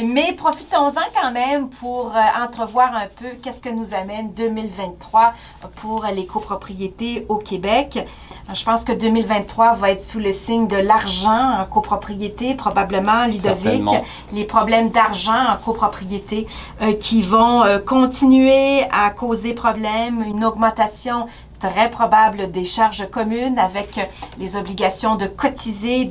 Mais profitons-en quand même pour entrevoir un peu qu'est-ce que nous amène 2023 pour les copropriétés au Québec. Je pense que 2023 va être sous le signe de l'argent en copropriété, probablement, Ludovic. Certainement. Les problèmes d'argent en copropriété qui vont continuer à causer problème, une augmentation très probable des charges communes avec les obligations de cotiser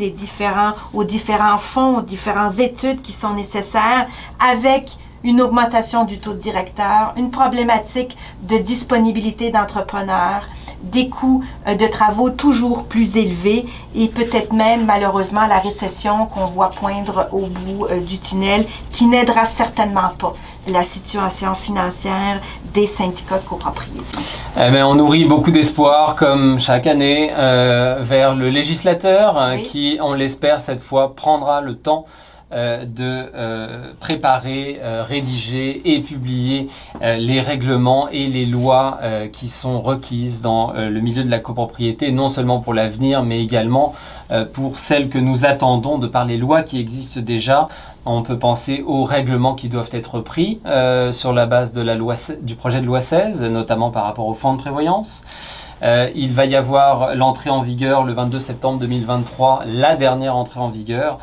aux différents fonds, aux différentes études qui sont nécessaires, avec une augmentation du taux de directeur, une problématique de disponibilité d'entrepreneurs, des coûts de travaux toujours plus élevés et peut-être même malheureusement la récession qu'on voit poindre au bout du tunnel qui n'aidera certainement pas la situation financière des syndicats de copropriété. On nourrit beaucoup d'espoir comme chaque année vers le législateur Oui. qui, on l'espère cette fois, prendra le temps de préparer, rédiger et publier les règlements et les lois qui sont requises dans le milieu de la copropriété, non seulement pour l'avenir, mais également pour celles que nous attendons de par les lois qui existent déjà. On peut penser aux règlements qui doivent être pris sur la base de du projet de loi 16, notamment par rapport au fonds de prévoyance. Il va y avoir l'entrée en vigueur le 22 septembre 2023, la dernière entrée en vigueur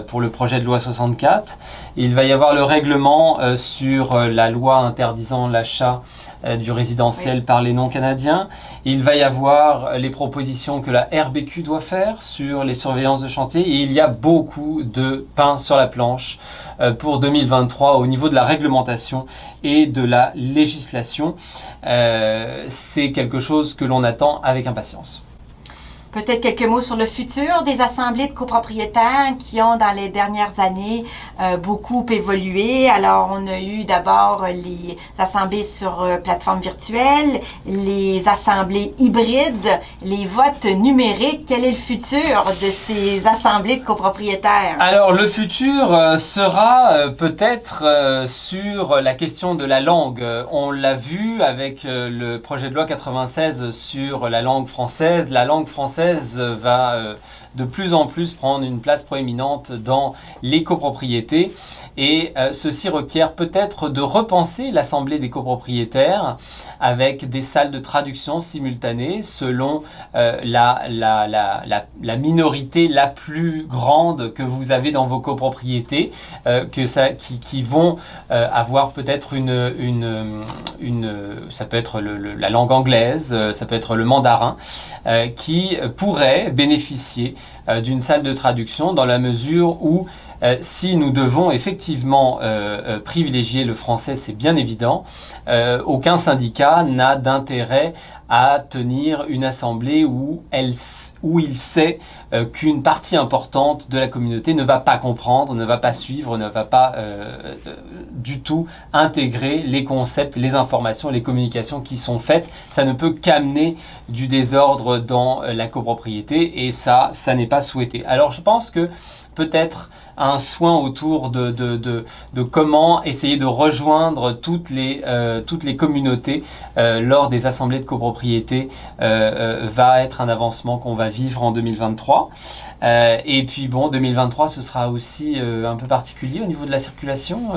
pour le projet de loi 64. Il va y avoir le règlement sur la loi interdisant l'achat du résidentiel par les non-canadiens. Il va y avoir les propositions que la RBQ doit faire sur les surveillances de chantier. Et il y a beaucoup de pain sur la planche pour 2023 au niveau de la réglementation et de la législation. C'est quelque chose que l'on attend avec impatience. Peut-être quelques mots sur le futur des assemblées de copropriétaires qui ont, dans les dernières années, beaucoup évolué. Alors, on a eu d'abord les assemblées sur plateforme virtuelle, les assemblées hybrides, les votes numériques. Quel est le futur de ces assemblées de copropriétaires? Alors, le futur sera peut-être sur la question de la langue. On l'a vu avec le projet de loi 96 sur la langue française. La langue française va de plus en plus prendre une place proéminente dans les copropriétés et ceci requiert peut-être de repenser l'assemblée des copropriétaires avec des salles de traduction simultanées selon la minorité la plus grande que vous avez dans vos copropriétés, qui vont avoir peut-être ça peut être la langue anglaise, ça peut être le mandarin, qui pourrait bénéficier d'une salle de traduction dans la mesure où si nous devons effectivement privilégier le français, c'est bien évident, aucun syndicat n'a d'intérêt à tenir une assemblée où il sait qu'une partie importante de la communauté ne va pas comprendre, ne va pas suivre, ne va pas du tout intégrer les concepts, les informations, les communications qui sont faites. Ça ne peut qu'amener du désordre dans la copropriété et ça n'est pas souhaité. Alors je pense que peut-être un soin autour de comment essayer de rejoindre toutes les communautés lors des assemblées de copropriété va être un avancement qu'on va vivre en 2023. Et puis bon, 2023, ce sera aussi un peu particulier au niveau de la circulation.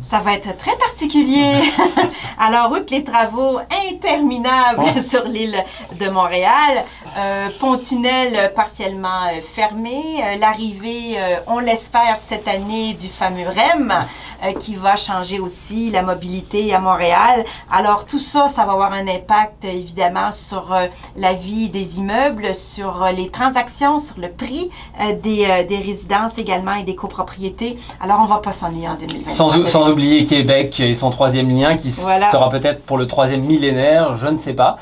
Ça va être très particulier. Alors, outre les travaux interminables sur l'île de Montréal, pont-tunnel partiellement fermé, l'arrivée, on l'espère cette année, du fameux REM qui va changer aussi la mobilité à Montréal. Alors, tout ça, ça va avoir un impact évidemment sur la vie des immeubles, sur les transactions, sur le prix des résidences également et des copropriétés. Alors, on va pas s'ennuyer en 2023. Sans oublier Québec et son troisième lien qui sera peut-être pour le troisième millénaire, je ne sais pas.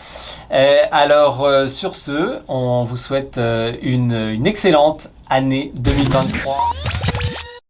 Alors sur ce, on vous souhaite une excellente année 2023.